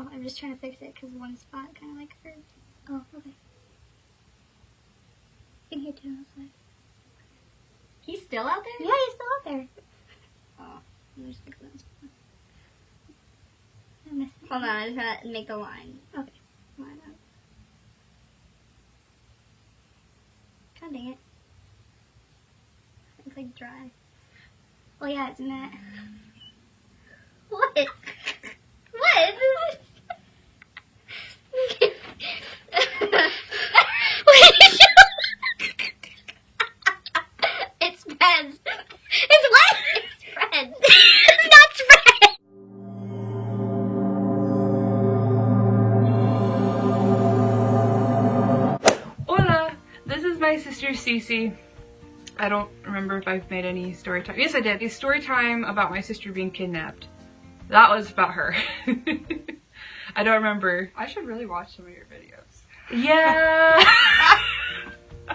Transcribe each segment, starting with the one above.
Oh, I'm just trying to fix it because one spot kind of like hurt. Oh, okay. You can hear too outside. He's still out there? Yeah, he's still out there. Oh, there's fix that spot. Hold on, I just gotta make the line. Okay. Line up. God dang it. It's like dry. Oh yeah, it's matte. What? What? It's Fred. It's what? It's Fred. That's Fred. Hola, this is my sister Cece. I don't remember if I've made any story time. Yes, I did. A story time about my sister being kidnapped. That was about her. I don't remember. I should really watch some of your videos. Yeah.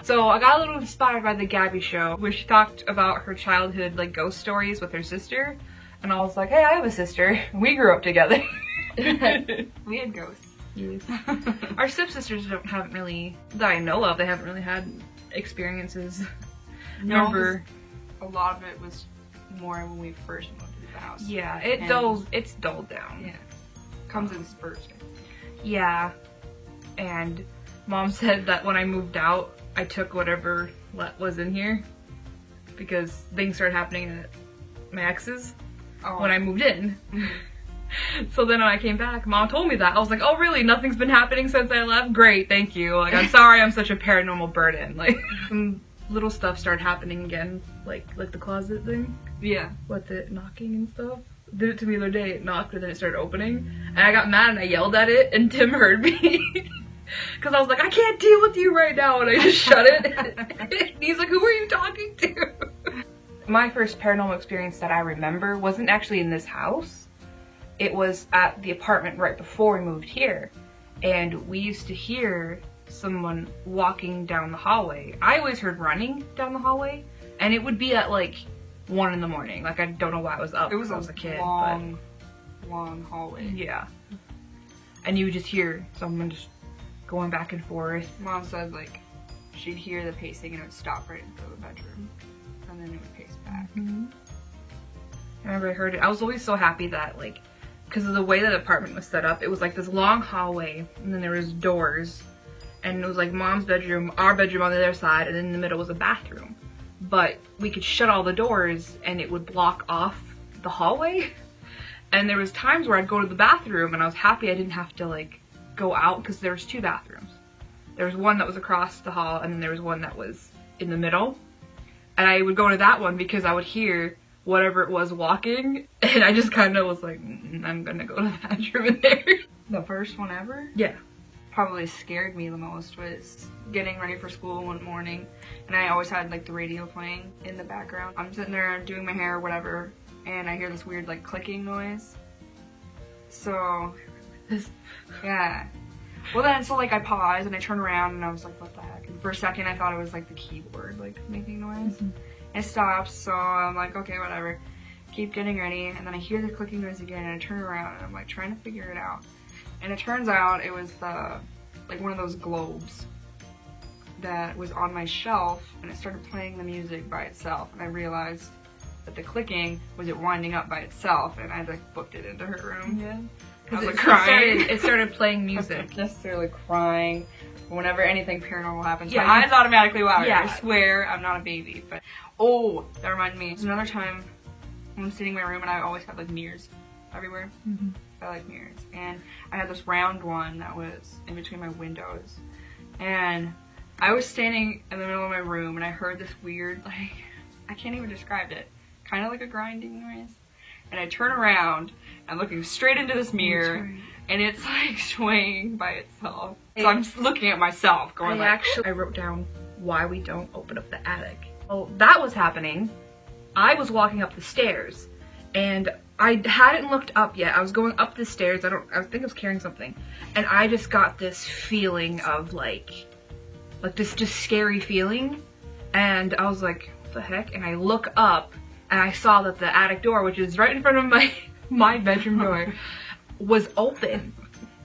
So I got a little inspired by the Gabby show, where she talked about her childhood like ghost stories with her sister, and I was like, hey, I have a sister. We grew up together. We had ghosts. Yes. Our stepsisters haven't really, that I know of, they haven't really had experiences. Remember, a lot of it was more when we first moved to the house. yeah, it's dulled down. Yeah. Comes in spurts. Yeah. And Mom said that when I moved out, I took whatever was in here because things started happening at my ex's when I moved in. So then when I came back, Mom told me that. I was like, oh really? Nothing's been happening since I left? Great, thank you. Like, I'm sorry I'm such a paranormal burden. Like, some little stuff started happening again, like the closet thing. Yeah. With the knocking and stuff. Did it to me the other day, it knocked and then it started opening. And I got mad and I yelled at it and Tim heard me. Cause I was like, I can't deal with you right now, and I just shut it. And he's like, who are you talking to? My first paranormal experience that I remember wasn't actually in this house. It was at the apartment right before we moved here. And we used to hear someone walking down the hallway. I always heard running down the hallway, and it would be at like 1 in the morning. Like, I don't know why I was up. It was I was a kid, long hallway. yeah. And you would just hear someone just going back and forth. Mom said like she'd hear the pacing and it would stop right in front of the bedroom, and then it would pace back. I remember I heard it. I was always so happy that, like, because of the way that apartment was set up, it was like this long hallway, and then there was doors, and it was like Mom's bedroom, our bedroom on the other side, and then in the middle was a bathroom. But we could shut all the doors, and it would block off the hallway. And there was times where I'd go to the bathroom, and I was happy I didn't have to, like, go out, because there was 2 bathrooms. There was one that was across the hall, and then there was one that was in the middle. And I would go to that one because I would hear whatever it was walking, and I just kind of was like, I'm gonna go to the bathroom in there. The first one ever? Yeah. Probably scared me the most was getting ready for school one morning, and I always had like the radio playing in the background. I'm sitting there doing my hair or whatever, and I hear this weird like clicking noise. So, yeah. Well then, so like I paused and I turned around and I was like, what the heck? And for a second I thought it was like the keyboard like making noise. It stopped, so I'm like, okay, whatever. Keep getting ready, and then I hear the clicking noise again, and I turn around and I'm like trying to figure it out. And it turns out it was like one of those globes that was on my shelf, and it started playing the music by itself, and I realized that the clicking was it winding up by itself, and I like booked it into her room. Yeah. I was like crying. It started playing music. Necessarily crying whenever anything paranormal happens. Yeah, My eyes automatically water. Yeah. I swear I'm not a baby. But oh, that reminded me. There's another time I'm sitting in my room and I always have like mirrors everywhere. I like mirrors, and I had this round one that was in between my windows, and I was standing in the middle of my room and I heard this weird, like, I can't even describe it, kind of like a grinding noise. And I turn around and looking straight into this mirror, and it's like swaying by itself. So I'm just looking at myself going I wrote down why we don't open up the attic. Well, that was happening. I was walking up the stairs, and I hadn't looked up yet. I was going up the stairs. I think I was carrying something, and I just got this feeling of like this just scary feeling, and I was like, what the heck? And I look up, and I saw that the attic door, which is right in front of my bedroom door, was open.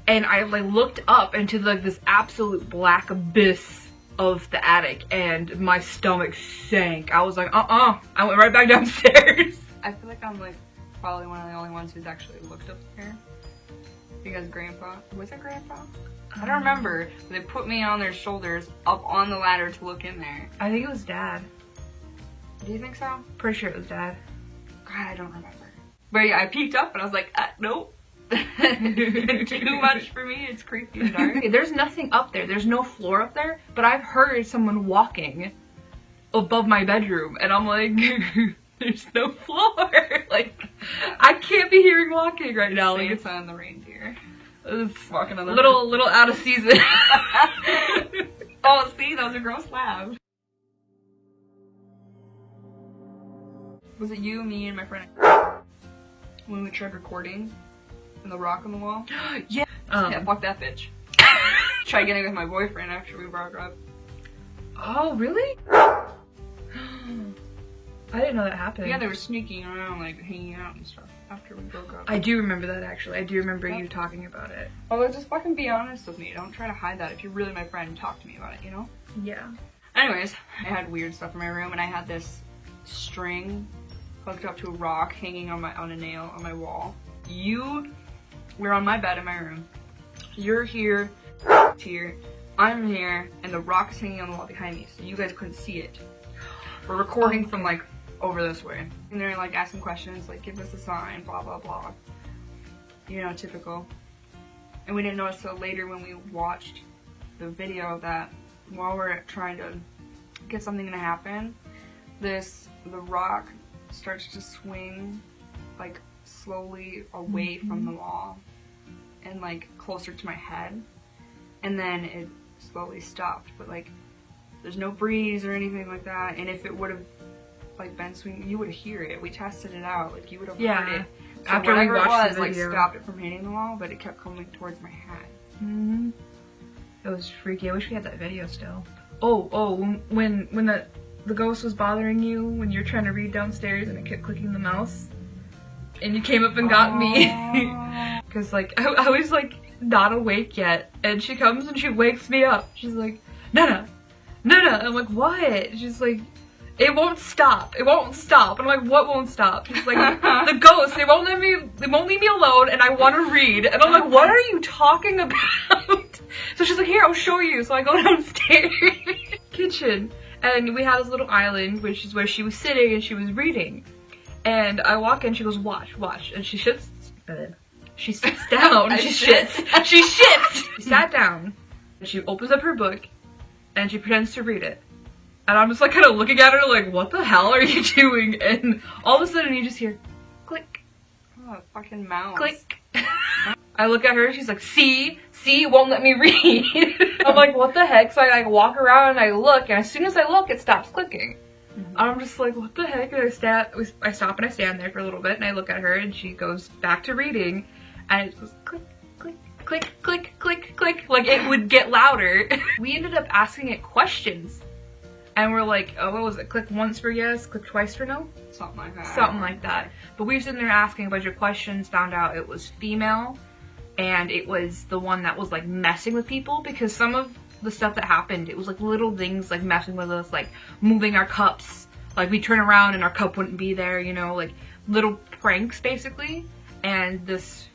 And I like looked up into like this absolute black abyss of the attic, and my stomach sank. I was like, I went right back downstairs. I feel like I'm like probably one of the only ones who's actually looked up there. Because Grandpa, was it Grandpa? I don't remember. They put me on their shoulders up on the ladder to look in there. I think it was Dad. Do you think so? Pretty sure it was Dad. God, I don't remember. But yeah, I peeked up and I was like, nope. Too much for me. It's creepy and dark. Okay, there's nothing up there. There's no floor up there, but I've heard someone walking above my bedroom, and I'm like, there's no floor. Like, I can't be hearing walking right now. Like, it's Santa and the reindeer. walking on the little out of season. Oh, see, those are gross laughs. Was it you, me, and my friend when we tried recording and the rock on the wall? Yeah. Yeah, fuck that bitch. Tried getting with my boyfriend after we broke up. Oh, really? I didn't know that happened. Yeah, they were sneaking around, like hanging out and stuff after we broke up. I do remember that actually. I do remember you talking about it. Although, just fucking be honest with me. Don't try to hide that. If you're really my friend, talk to me about it, you know? Yeah. Anyways, I had weird stuff in my room, and I had this string hooked up to a rock hanging on a nail on my wall. You were on my bed in my room. You're here, here, I'm here, and the rock is hanging on the wall behind me, so you guys couldn't see it. We're recording from like over this way, and they're like asking questions like, give us a sign, blah blah blah. You know, typical. And we didn't know it till later when we watched the video that while we're trying to get something to happen, the rock starts to swing like slowly away from the wall and like closer to my head, and then it slowly stopped, but like there's no breeze or anything like that, and if it would have like been swinging, you would hear it. We tested it out, like you would have heard it. So after we whatever watched it was, the video, like stopped it from hitting the wall, but it kept coming towards my head. Mm-hmm. It was freaky. I wish we had that video still. Oh, when the ghost was bothering you when you were trying to read downstairs and it kept clicking the mouse, and you came up and got me. Cause like I was like not awake yet, and she comes and she wakes me up. She's like, Nana. I'm like, what? She's like, it won't stop. It won't stop. And I'm like, what won't stop? She's like, the ghost. They won't leave me alone, and I want to read. And I'm like, what are you talking about? So she's like, here, I'll show you. So I go downstairs, kitchen, and we had this little island, which is where she was sitting and she was reading. And I walk in, she goes, watch, and she sits down. She shits. She sat down, and she opens up her book, and she pretends to read it. And I'm just like kind of looking at her like, what the hell are you doing? And all of a sudden you just hear, click. Oh, fucking mouse. Click. I look at her, she's like, see, it won't let me read. I'm like, what the heck? So I like walk around and I look, and as soon as I look, it stops clicking. Mm-hmm. I'm just like, what the heck? And I stop and I stand there for a little bit, and I look at her, and she goes back to reading, and it goes click, click, click, click, click, click, like it would get louder. We ended up asking it questions, and we're like, oh, what was it? Click once for yes, click twice for no? Something like that. Something like that. But we were sitting there asking a bunch of questions, found out it was female, and it was the one that was like messing with people, because some of the stuff that happened, it was like little things like messing with us, like moving our cups, like we turn around and our cup wouldn't be there, you know, like little pranks basically. And this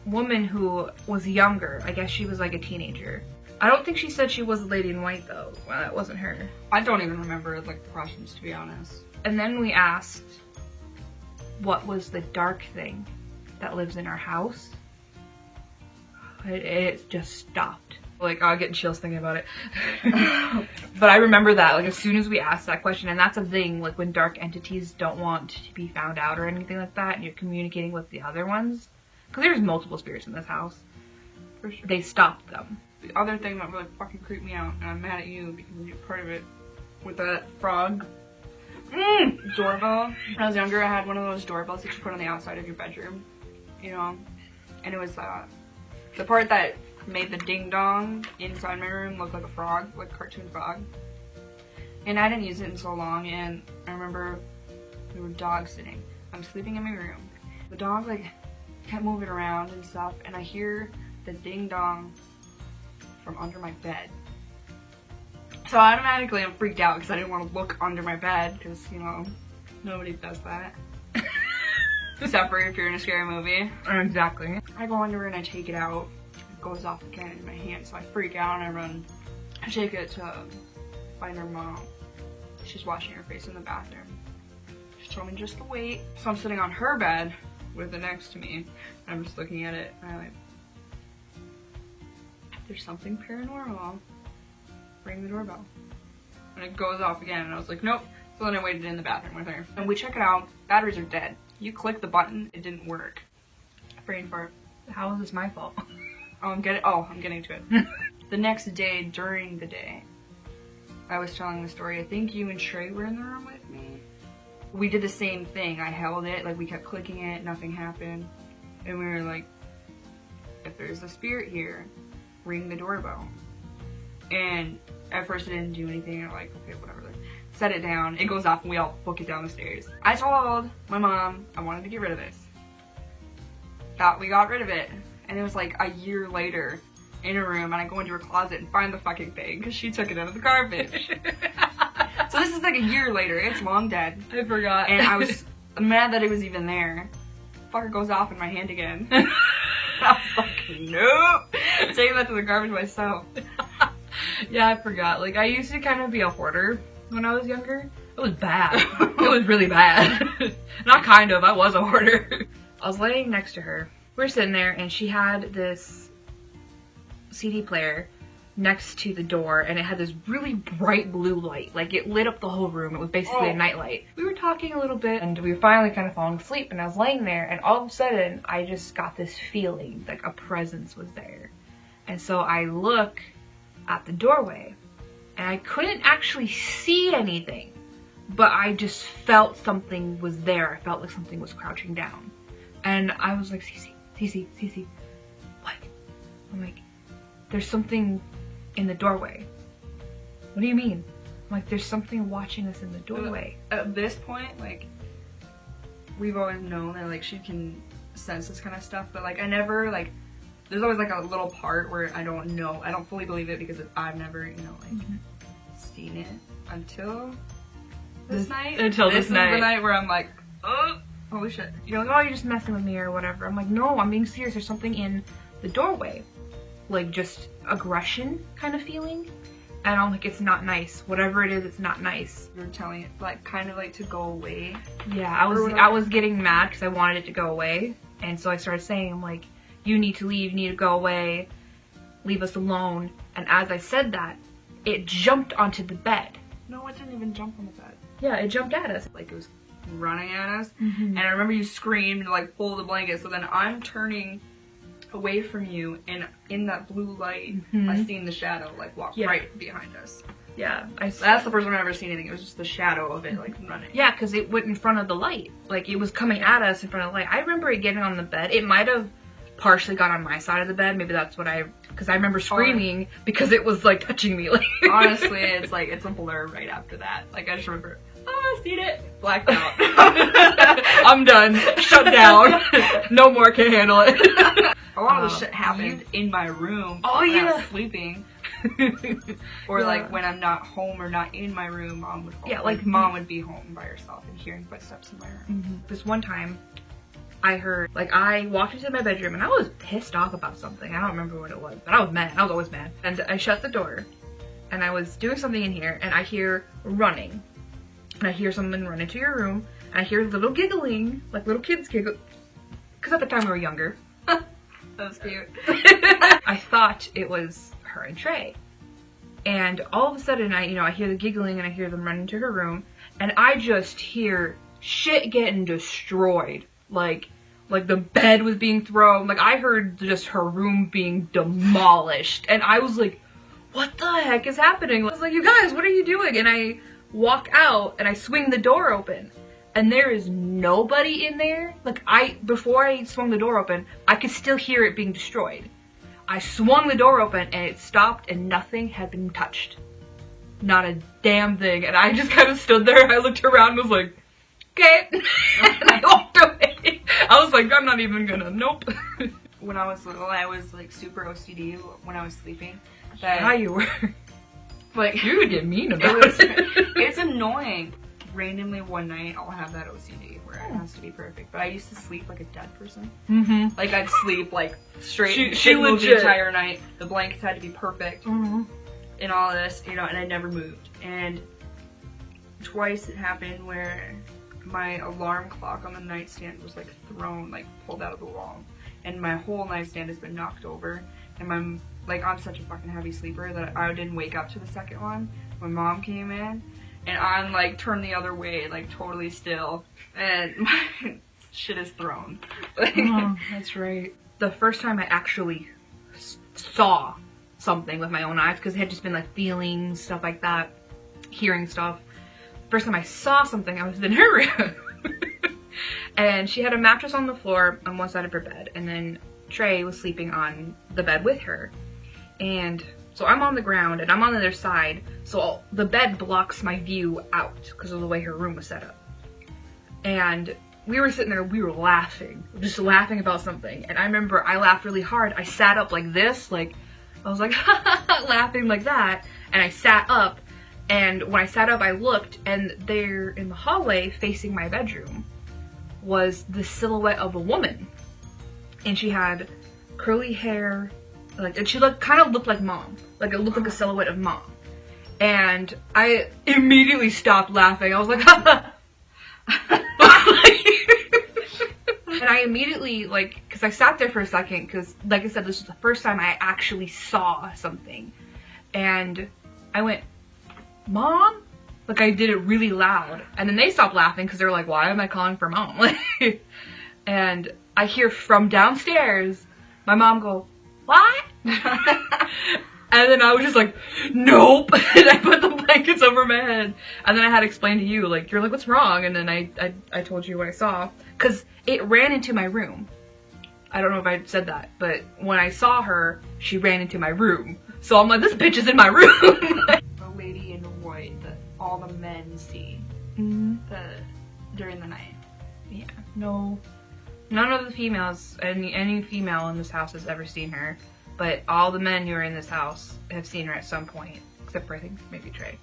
woman who was younger, I guess she was like a teenager. I don't think she said she was a lady in white though. Well, that wasn't her. I don't even remember like the questions, to be honest. And then we asked what was the dark thing that lives in our house. It just stopped. Like, I'm getting chills thinking about it. But I remember that, like, as soon as we asked that question, and that's a thing, like, when dark entities don't want to be found out or anything like that, and you're communicating with the other ones, because there's multiple spirits in this house, For sure. they stopped them. The other thing that really fucking creeped me out, and I'm mad at you because you're part of it, with that frog doorbell. When I was younger, I had one of those doorbells that you put on the outside of your bedroom, you know, and it was the part that made the ding dong inside my room look like a frog, like a cartoon frog. And I didn't use it in so long, and I remember there were dogs sitting. I'm sleeping in my room. The dog like kept moving around and stuff, and I hear the ding dong from under my bed. So automatically I'm freaked out because I didn't want to look under my bed because, you know, nobody does that. Except for if you're in a scary movie. Exactly. I go under and I take it out. It goes off again in my hand, so I freak out and I run. I take it to find her mom. She's washing her face in the bathroom. She told me just to wait. So I'm sitting on her bed with it next to me. And I'm just looking at it and I'm like, there's something paranormal. Ring the doorbell. And it goes off again and I was like, nope. So then I waited in the bathroom with her. And we check it out. Batteries are dead. You click the button, it didn't work. Brain fart. How is this my fault? I'm getting to it. The next day, during the day, I was telling the story. I think you and Trey were in the room with me. We did the same thing. I held it, like we kept clicking it, nothing happened. And we were like, if there's a spirit here, ring the doorbell. And at first it didn't do anything. I'm like, okay, whatever. Set it down, it goes off, and we all book it down the stairs. I told my mom I wanted to get rid of this. Thought we got rid of it. And it was like a year later in a room, and I go into her closet and find the fucking thing because she took it out of the garbage. So this is like a year later, it's long dead. I forgot. And I was mad that it was even there. Fucker goes off in my hand again. I was like, nope. Taking that to the garbage myself. Yeah, I forgot. Like, I used to kind of be a hoarder when I was younger. It was bad. It was really bad. Not kind of, I was a hoarder. I was laying next to her. We were sitting there and she had this CD player next to the door and it had this really bright blue light. Like, it lit up the whole room. It was basically a nightlight. We were talking a little bit and we were finally kind of falling asleep and I was laying there and all of a sudden I just got this feeling like a presence was there. And so I look at the doorway and I couldn't actually see anything, but I just felt something was there. I felt like something was crouching down. And I was like, Cece, what? I'm like, there's something in the doorway. What do you mean? I'm like, there's something watching us in the doorway. At this point, like, we've always known that, like, she can sense this kind of stuff, but, like, I never, like, there's always, like, a little part where I don't know. I don't fully believe it because I've never, you know, like, seen it until this night. Until this night. This is the night where I'm like, oh, holy shit. You're like, oh, you're just messing with me or whatever. I'm like, no, I'm being serious. There's something in the doorway. Like, just aggression kind of feeling. And I'm like, it's not nice. Whatever it is, it's not nice. You're telling it, like, kind of, like, to go away. Yeah, I was getting mad because I wanted it to go away. And so I started saying, like, you need to leave, you need to go away, leave us alone. And as I said that, it jumped onto the bed. No, it didn't even jump on the bed. Yeah, it jumped at us. Like, it was running at us. And I remember you screamed and, like, pulled the blanket. So then I'm turning away from you, and in that blue light, I seen the shadow, like, walk right behind us. Yeah. That's the first time I've ever seen anything. It was just the shadow of it, like, running. Yeah, because it went in front of the light. Like, it was coming at us in front of the light. I remember it getting on the bed. It might have partially got on my side of the bed. Maybe that's what because I remember screaming because it was, like, touching me. Like, honestly, it's like, it's a blur right after that. Like, I just remember, oh, I've seen it. Blacked out. I'm done. Shut down. No more, can handle it. A lot of the shit happened in my room. Oh, when yeah. I was sleeping. Or like when I'm not home or not in my room, mom would home. Yeah, like mom would be home by herself and hearing footsteps in my room. This one time, I heard, like, I walked into my bedroom and I was pissed off about something. I don't remember what it was, but I was mad. I was always mad. And I shut the door and I was doing something in here and I hear running. And I hear someone run into your room and I hear little giggling, like little kids giggle. Because at the time we were younger. That was cute. I thought it was her and Trey. And all of a sudden, I hear the giggling and I hear them run into her room. And I just hear shit getting destroyed. Like the bed was being thrown. Like, I heard just her room being demolished. And I was like, what the heck is happening? I was like, you guys, what are you doing? And I walk out and I swing the door open. And there is nobody in there. Like, before I swung the door open, I could still hear it being destroyed. I swung the door open and it stopped and nothing had been touched. Not a damn thing. And I just kind of stood there and I looked around and was like, okay. And I walked away. I was like, I'm not even gonna, nope. when I was little, I was like super OCD when I was sleeping. Yeah, you were. Like, You would get mean about it. it's annoying. Randomly one night, I'll have that OCD where it has to be perfect. But I used to sleep like a dead person. Mm-hmm. Like, I'd sleep like straight. She didn't move the legit. entire night. The blankets had to be perfect. Mm-hmm. And all this, you know, and I never moved. And twice it happened where my alarm clock on the nightstand was like thrown, like pulled out of the wall. And my whole nightstand has been knocked over. And I'm such a fucking heavy sleeper that I didn't wake up to the second one. My mom came in and I'm like turned the other way, like totally still. And my shit is thrown. Oh, that's right. The first time I actually saw something with my own eyes, because it had just been like feeling stuff like that, hearing stuff. First time I saw something, I was in her room. And she had a mattress on the floor on one side of her bed, and then Trey was sleeping on the bed with her. And so I'm on the ground and I'm on the other side, so the bed blocks my view out because of the way her room was set up. And we were sitting there, we were laughing, just laughing about something. And I remember I laughed really hard. I sat up like this, like, I was like, laughing like that. And I sat up, and when I sat up, I looked, and there in the hallway facing my bedroom was the silhouette of a woman. And she had curly hair, like, and she kind of looked like Mom. Like, it looked like a silhouette of Mom. And I immediately stopped laughing. I was like, and I immediately, like, because I sat there for a second, because, like I said, this was the first time I actually saw something. And I went, Mom? Like, I did it really loud. And then they stopped laughing, because they were like, why am I calling for Mom? Like, and I hear from downstairs, my mom go, what? And then I was just like, nope. And I put the blankets over my head. And then I had to explain to you, like, you're like, what's wrong? And then I told you what I saw. Because it ran into my room. I don't know if I said that, but when I saw her, she ran into my room. So I'm like, this bitch is in my room. A lady in white that all the men see during the night. Yeah, no. None of the females, any female in this house has ever seen her. But all the men who are in this house have seen her at some point. Except for, I think, maybe Trey.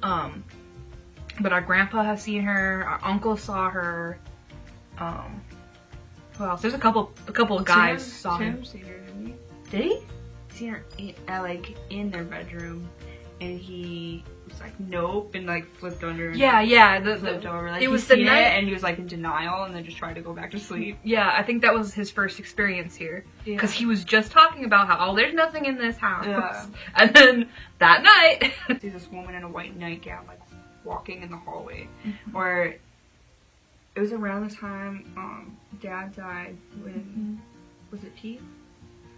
But our grandpa has seen her. Our uncle saw her. Who else? There's a couple of guys saw her. Tim seen her, didn't he? Did he? Seen her like in their bedroom, and he was like, nope, and like flipped under. Yeah. Flipped over. Like, it was the the night, and he was like in denial, and then just tried to go back to sleep. Yeah, I think that was his first experience here. Yeah. Because he was just talking about how, oh, there's nothing in this house. Yeah. And then that night, See this woman in a white nightgown, like walking in the hallway, where it was around the time Dad died when was it Pete?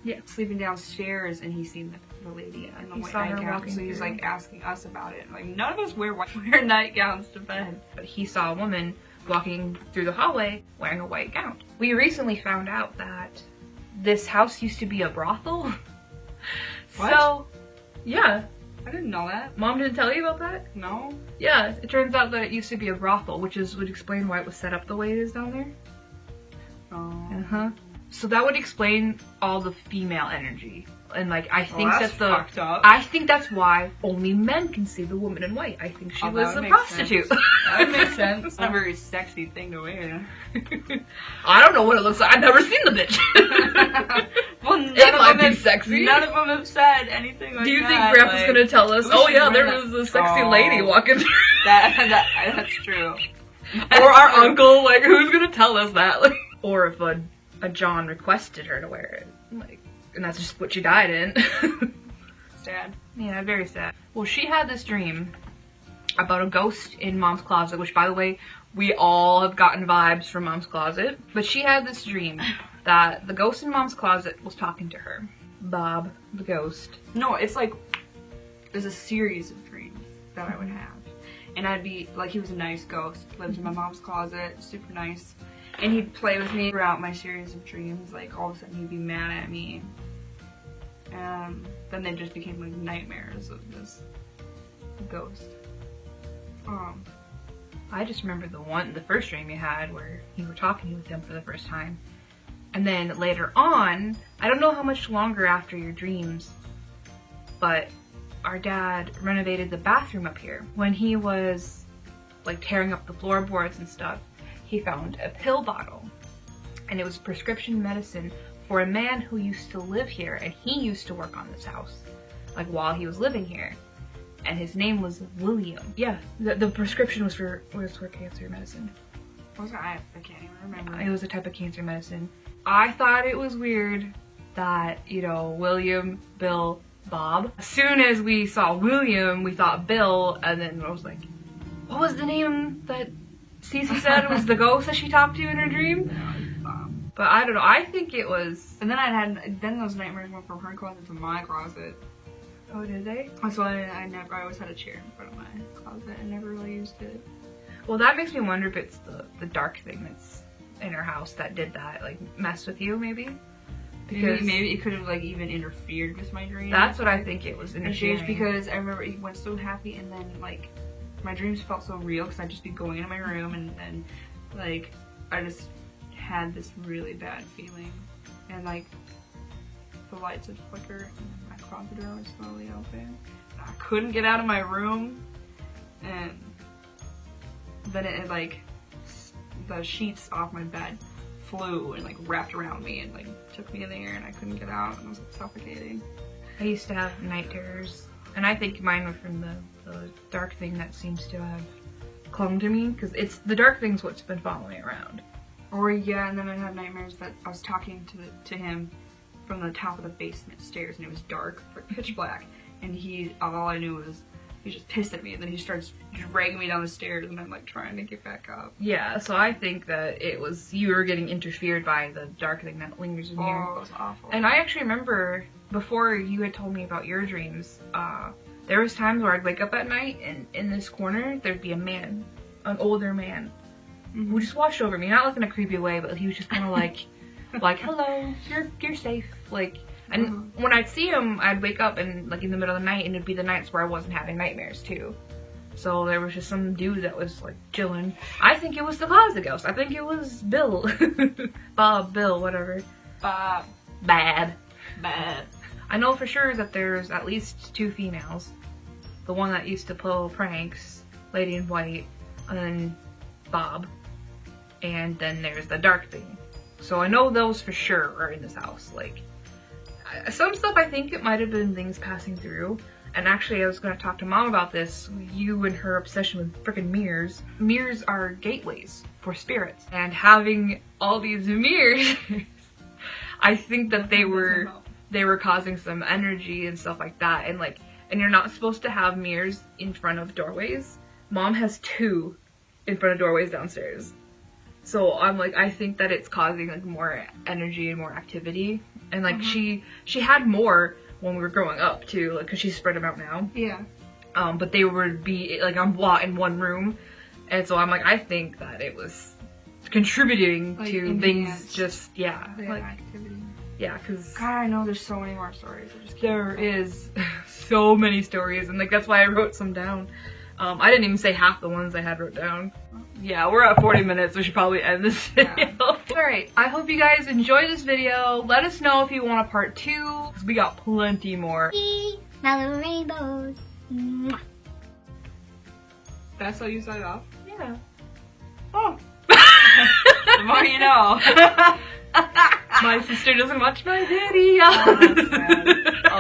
Yeah. Sleeping downstairs, and he seen the lady in the he white saw her nightgown. walking So he's through. like asking us about it. Like, none of us wear nightgowns to bed. But he saw a woman walking through the hallway wearing a white gown. We recently found out that this house used to be a brothel. What? So, yeah. I didn't know that. Mom didn't tell you about that? No. Yeah, it turns out that it used to be a brothel, which would explain why it was set up the way it is down there. Oh. So that would explain all the female energy. And like, I think that's fucked up. I think that's why only men can see the woman in white. I think she was a prostitute. That makes sense. It's not a very sexy thing to wear. I don't know what it looks like. I've never seen the bitch. Well, It might be sexy. None of them have said anything like that. Do you think Grandpa's like, gonna tell us, we oh should yeah, run there that- was a sexy Oh. lady walking through? That's true. Or our uncle, like, who's gonna tell us that? Like, or if a John requested her to wear it. Like, and that's just what she died in. Sad. Yeah, very sad. Well, she had this dream about a ghost in Mom's closet, which, by the way, we all have gotten vibes from Mom's closet. But she had this dream that the ghost in Mom's closet was talking to her. Bob, the ghost. No, it's like, there's a series of dreams that I would have. And I'd be, like, he was a nice ghost, lived in my mom's closet, super nice. And he'd play with me throughout my series of dreams, like, all of a sudden he'd be mad at me. Then they just became, like, nightmares of this ghost. I just remember the first dream you had where you were talking with him for the first time. And then later on, I don't know how much longer after your dreams, but our dad renovated the bathroom up here. When he was like tearing up the floorboards and stuff, he found a pill bottle, and it was prescription medicine for a man who used to live here, and he used to work on this house, like while he was living here. And his name was William. Yeah, the prescription was for cancer medicine. What was it? I can't even remember. It was a type of cancer medicine. I thought it was weird that, you know, William, Bill, Bob. As soon as we saw William, we thought Bill, and then I was like, what was the name that Cece said was the ghost that she talked to in her dream? But I don't know, I think it was... And then then those nightmares went from her closet to my closet. Oh, did they? So I always had a chair in front of my closet and never really used it. Well, that makes me wonder if it's the dark thing that's in her house that did that, like, messed with you, maybe? Because maybe it could have, like, even interfered with my dreams. That's what I think it was interfering. Because I remember it went so happy, and then, like, my dreams felt so real because I'd just be going into my room, and then, like, I just had this really bad feeling. And, like, the lights would flicker, and my closet door would slowly open. I couldn't get out of my room, and then it like, the sheets off my bed flew and like wrapped around me and like took me in the air, and I couldn't get out, and I was like suffocating. I used to have night terrors, and I think mine were from the dark thing that seems to have clung to me, because it's the dark thing's what's been following me around. Or yeah, and then I had nightmares that I was talking to him from the top of the basement stairs, and it was dark, like pitch black, and all I knew was he just pissed at me, and then he starts dragging me down the stairs, and I'm like trying to get back up. Yeah, so I think that it was you were getting interfered by the dark thing that lingers in here. Oh, it was awful. And I actually remember before you had told me about your dreams, there was times where I'd wake up at night, and in this corner there'd be a man, an older man, who just watched over me, not like in a creepy way, but he was just kind of like, like, hello, you're safe, like. And when I'd see him, I'd wake up and like in the middle of the night, and it'd be the nights where I wasn't having nightmares too. So there was just some dude that was like chilling. I think it was the closet ghost. I think it was Bill. Bob, Bill, whatever. Bob. Bad. Bad. I know for sure that there's at least 2 females. The one that used to pull pranks, Lady in White, and then Bob. And then there's the dark thing. So I know those for sure are in this house. Like, some stuff I think it might have been things passing through. And actually I was going to talk to Mom about this. You and her obsession with frickin' mirrors. Mirrors are gateways for spirits. And having all these mirrors, I think that they were causing some energy and stuff like that. And like, and you're not supposed to have mirrors in front of doorways. Mom has 2 in front of doorways downstairs. So I'm like, I think that it's causing like more energy and more activity. And like she had more when we were growing up too, like, cause she spread them out now. Yeah. But they would be like on lot in one room, and so I'm like, I think that it was contributing like to things. Just like activity. Yeah, cause God, I know there's so many more stories. There is so many stories, and like that's why I wrote some down. I didn't even say half the ones I had wrote down. Yeah, we're at 40 minutes. We should probably end this video. Yeah. Alright, I hope you guys enjoyed this video. Let us know if you want a part 2, because we got plenty more. My little rainbows. Mwah. That's how you sign off? Yeah. Oh. The more you know. My sister doesn't watch my video. Oh, that's sad.